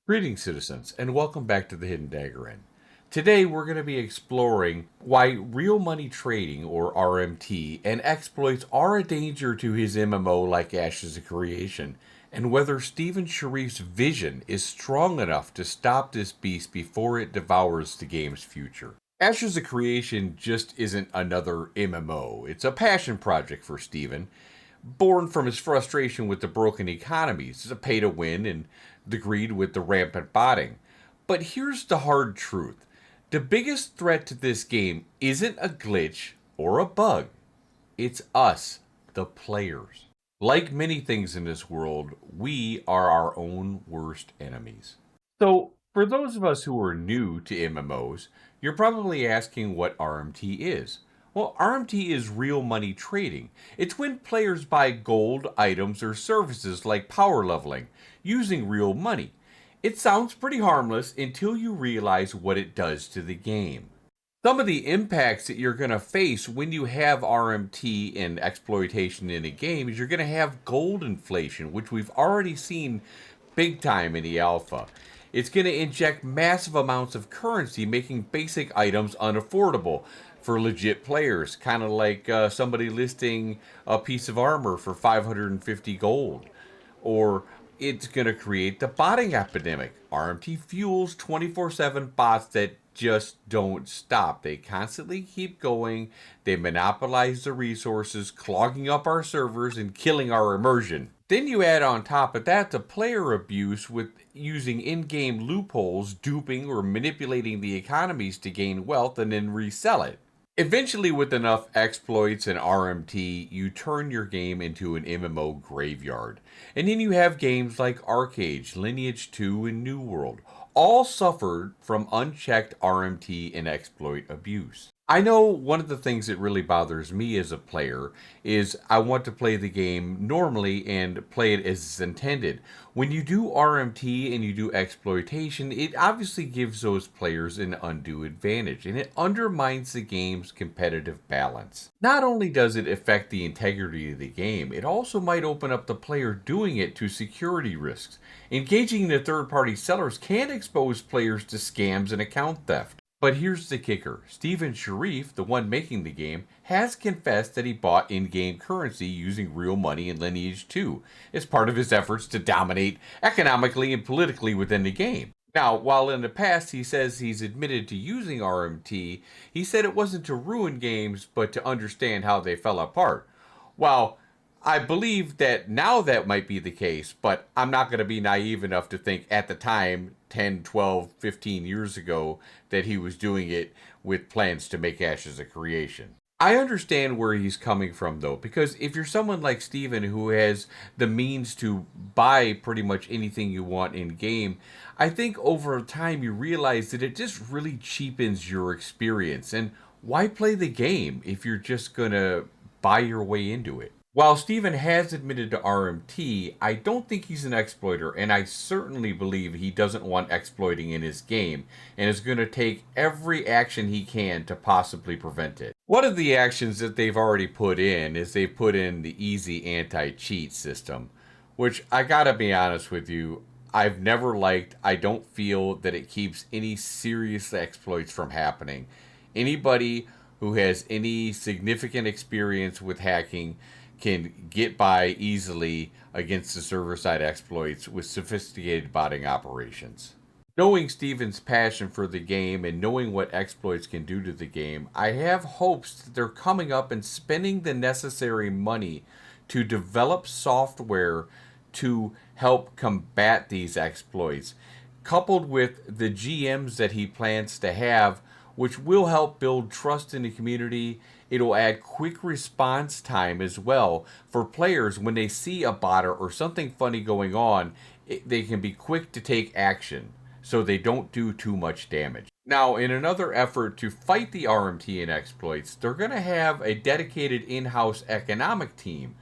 Greetings, citizens, and welcome back to the Hidden Dagger Inn. Today, we're going to be exploring why real money trading, or RMT, and exploits are a danger to his MMO like Ashes of Creation, and whether Steven Sharif's vision is strong enough to stop this beast before it devours the game's future. Ashes of Creation just isn't another MMO, it's a passion project for Steven, born from his frustration with the broken economies, the pay to win, and the greed with the rampant botting. But here's the hard truth: the biggest threat to this game isn't a glitch or a bug, it's us, the players. Like many things in this world, we are our own worst enemies. So, for those of us who are new to MMOs, you're probably asking what RMT is. Well, RMT is real money trading. It's when players buy gold, items, or services like power leveling using real money. It sounds pretty harmless until you realize what it does to the game. Some of the impacts that you're going to face when you have RMT and exploitation in a game is you're going to have gold inflation, which we've already seen big time in the alpha. It's going to inject massive amounts of currency, making basic items unaffordable for legit players, kind of like somebody listing a piece of armor for 550 gold. Or it's going to create the botting epidemic. RMT fuels 24/7 bots that just don't stop. They constantly keep going. They monopolize the resources, clogging up our servers and killing our immersion. Then you add on top of that the player abuse with using in-game loopholes, duping or manipulating the economies to gain wealth and then resell it. Eventually, with enough exploits and RMT, you turn your game into an MMO graveyard. And then you have games like Arcade, Lineage 2, and New World, all suffered from unchecked RMT and exploit abuse. I know one of the things that really bothers me as a player is I want to play the game normally and play it as it's intended. When you do RMT and you do exploitation, it obviously gives those players an undue advantage and it undermines the game's competitive balance. Not only does it affect the integrity of the game, it also might open up the player doing it to security risks. Engaging the third-party sellers can expose players to scams and account theft. But here's the kicker: Steven Sharif, the one making the game, has confessed that he bought in-game currency using real money in Lineage 2 as part of his efforts to dominate economically and politically within the game. Now, while in the past he says he's admitted to using RMT, he said it wasn't to ruin games but to understand how they fell apart. While I believe that now that might be the case, but I'm not going to be naive enough to think at the time, 10, 12, 15 years ago, that he was doing it with plans to make Ashes a Creation. I understand where he's coming from, though, because if you're someone like Steven who has the means to buy pretty much anything you want in game, I think over time you realize that it just really cheapens your experience. And why play the game if you're just going to buy your way into it? While Steven has admitted to RMT, I don't think he's an exploiter, and I certainly believe he doesn't want exploiting in his game, and is going to take every action he can to possibly prevent it. One of the actions that they've already put in is they've put in the easy anti-cheat system, which I gotta be honest with you, I've never liked. I don't feel that it keeps any serious exploits from happening. Anybody who has any significant experience with hacking can get by easily against the server-side exploits with sophisticated botting operations. Knowing Steven's passion for the game and knowing what exploits can do to the game, I have hopes that they're coming up and spending the necessary money to develop software to help combat these exploits, coupled with the GMs that he plans to have, which will help build trust in the community. It'll add quick response time as well for players when they see a bot or something funny going on. They can be quick to take action so they don't do too much damage. Now, in another effort to fight the RMT and exploits, they're going to have a dedicated in-house economic team,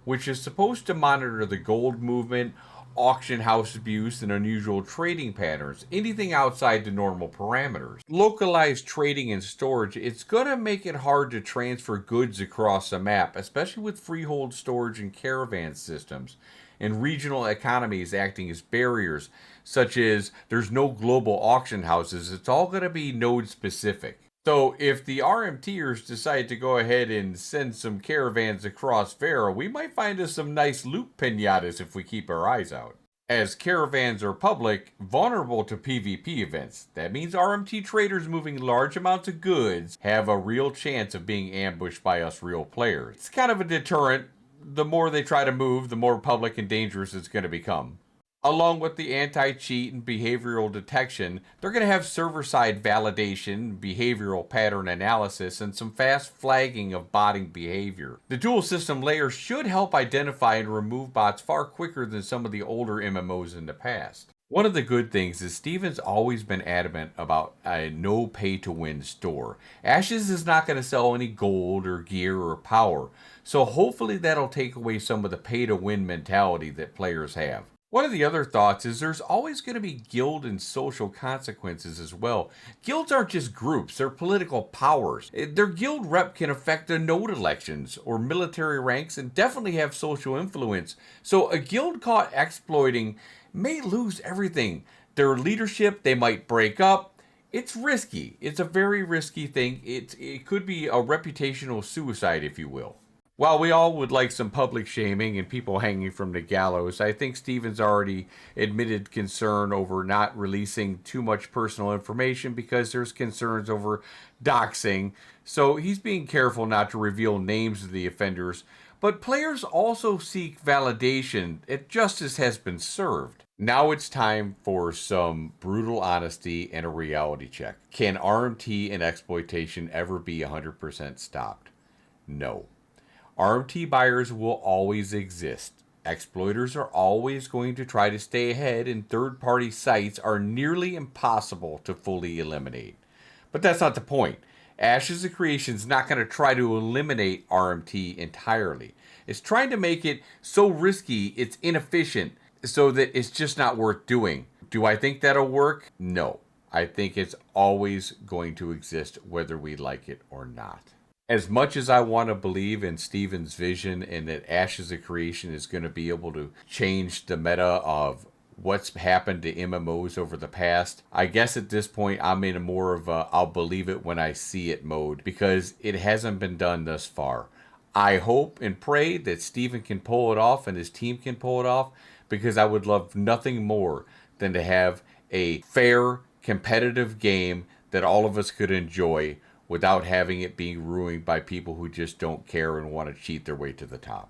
which is supposed to monitor the gold movement, auction house abuse, and unusual trading patterns, anything outside the normal parameters. Localized trading and storage, it's going to make it hard to transfer goods across a map, especially with freehold storage and caravan systems, and regional economies acting as barriers. such as there's no global auction houses. It's all going to be node specific. So if the RMTers decide to go ahead and send some caravans across Vera, we might find us some nice loot pinatas if we keep our eyes out. As caravans are public, vulnerable to PvP events. That means RMT traders moving large amounts of goods have a real chance of being ambushed by us real players. It's kind of a deterrent. The more they try to move, the more public and dangerous it's going to become. Along with the anti-cheat and behavioral detection, they're going to have server-side validation, behavioral pattern analysis, and some fast flagging of botting behavior. The dual system layer should help identify and remove bots far quicker than some of the older MMOs in the past. One of the good things is Steven's always been adamant about a no pay-to-win store. Ashes is not going to sell any gold or gear or power, so hopefully that'll take away some of the pay-to-win mentality that players have. One of the other thoughts is there's always going to be guild and social consequences as well. Guilds aren't just groups, they're political powers. Their guild rep can affect the node elections or military ranks and definitely have social influence. So a guild caught exploiting may lose everything. Their leadership, they might break up. It's risky. It's a very risky thing. It could be a reputational suicide, if you will. While we all would like some public shaming and people hanging from the gallows, I think Steven's already admitted concern over not releasing too much personal information because there's concerns over doxing. So he's being careful not to reveal names of the offenders. But players also seek validation if justice has been served. Now it's time for some brutal honesty and a reality check. Can RMT and exploitation ever be 100% stopped? No. RMT buyers will always exist. Exploiters are always going to try to stay ahead, and third-party sites are nearly impossible to fully eliminate. But that's not the point. Ashes of Creation is not going to try to eliminate RMT entirely. It's trying to make it so risky, it's inefficient, so that it's just not worth doing. Do I think that'll work? No. I think it's always going to exist whether we like it or not. As much as I want to believe in Steven's vision and that Ashes of Creation is going to be able to change the meta of what's happened to MMOs over the past, I guess at this point I'm in a more of a I'll believe it when I see it mode because it hasn't been done thus far. I hope and pray that Steven can pull it off and his team can pull it off because I would love nothing more than to have a fair, competitive game that all of us could enjoy without having it being ruined by people who just don't care and want to cheat their way to the top.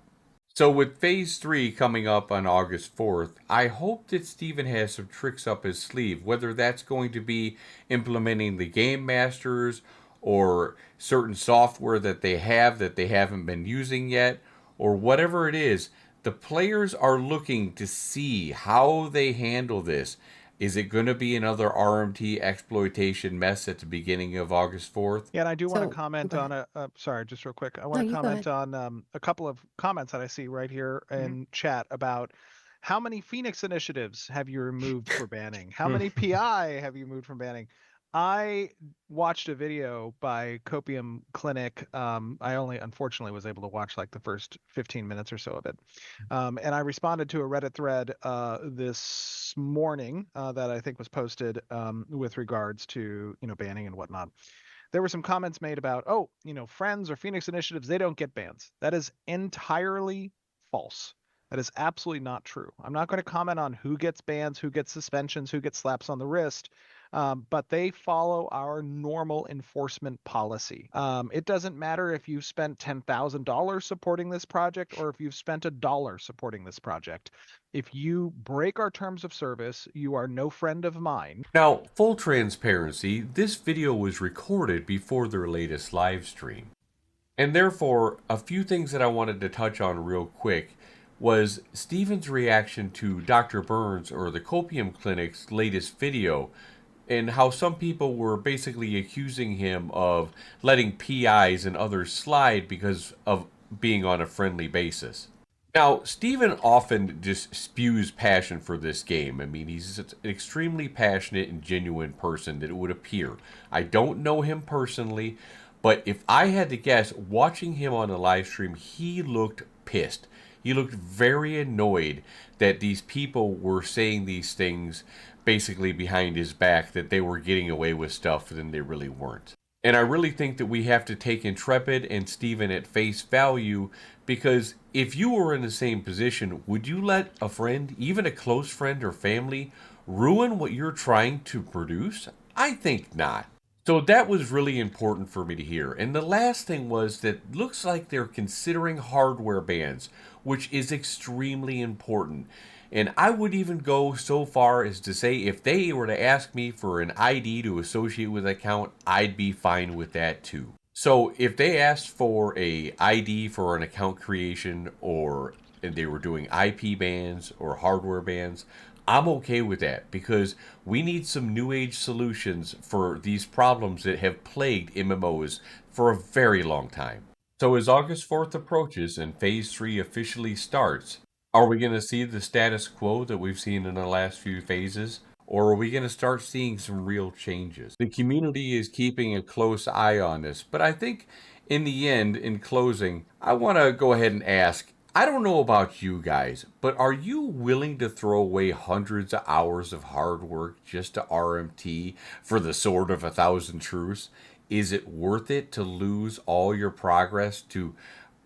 So with Phase 3 coming up on August 4th, I hope that Steven has some tricks up his sleeve, whether that's going to be implementing the Game Masters or certain software that they haven't been using yet, or whatever it is. The players are looking to see how they handle this. Is it going to be another RMT exploitation mess at the beginning of August 4th? Yeah, and I do want to So, comment go on ahead. sorry, just real quick. I No, want to you go comment ahead. on a couple of comments that I see right here in chat about how many Phoenix initiatives have you removed for banning? How many PI have you moved from banning? I watched a video by Copium Clinic. I only unfortunately was able to watch like the first 15 minutes or so of it. And I responded to a Reddit thread this morning that I think was posted with regards to, banning and whatnot. There were some comments made about, oh, Friends or Phoenix initiatives, they don't get bans. That is entirely false. That is absolutely not true. I'm not going to comment on who gets bans, who gets suspensions, who gets slaps on the wrist, but they follow our normal enforcement policy. It doesn't matter if you've spent $10,000 supporting this project or if you've spent $1 supporting this project. If you break our terms of service, you are no friend of mine. Now, full transparency, this video was recorded before their latest live stream. And therefore, a few things that I wanted to touch on real quick was Steven's reaction to Dr. Burns or the Copium Clinic's latest video and how some people were basically accusing him of letting PIs and others slide because of being on a friendly basis. Now, Steven often just spews passion for this game. I mean, he's an extremely passionate and genuine person that it would appear. I don't know him personally, but if I had to guess, watching him on the live stream, he looked pissed. He looked very annoyed that these people were saying these things basically behind his back that they were getting away with stuff than they really weren't. And I really think that we have to take Intrepid and Steven at face value, because if you were in the same position, would you let a friend, even a close friend or family, ruin what you're trying to produce? I think not. So that was really important for me to hear. And the last thing was that looks like they're considering hardware bans, which is extremely important. And I would even go so far as to say if they were to ask me for an ID to associate with an account, I'd be fine with that too. So if they asked for a ID for an account creation, or they were doing IP bans or hardware bans, I'm okay with that, because we need some new age solutions for these problems that have plagued MMOs for a very long time. So as August 4th approaches and Phase 3 officially starts, are we going to see the status quo that we've seen in the last few phases? Or are we going to start seeing some real changes? The community is keeping a close eye on this, but I think in the end, in closing, I want to go ahead and ask, I don't know about you guys, but are you willing to throw away hundreds of hours of hard work just to RMT for the Sword of a Thousand Truths? Is it worth it to lose all your progress to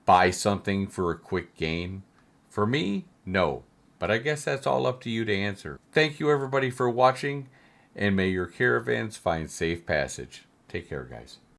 buy something for a quick gain? For me, no. But I guess that's all up to you to answer. Thank you everybody for watching, and may your caravans find safe passage. Take care, guys.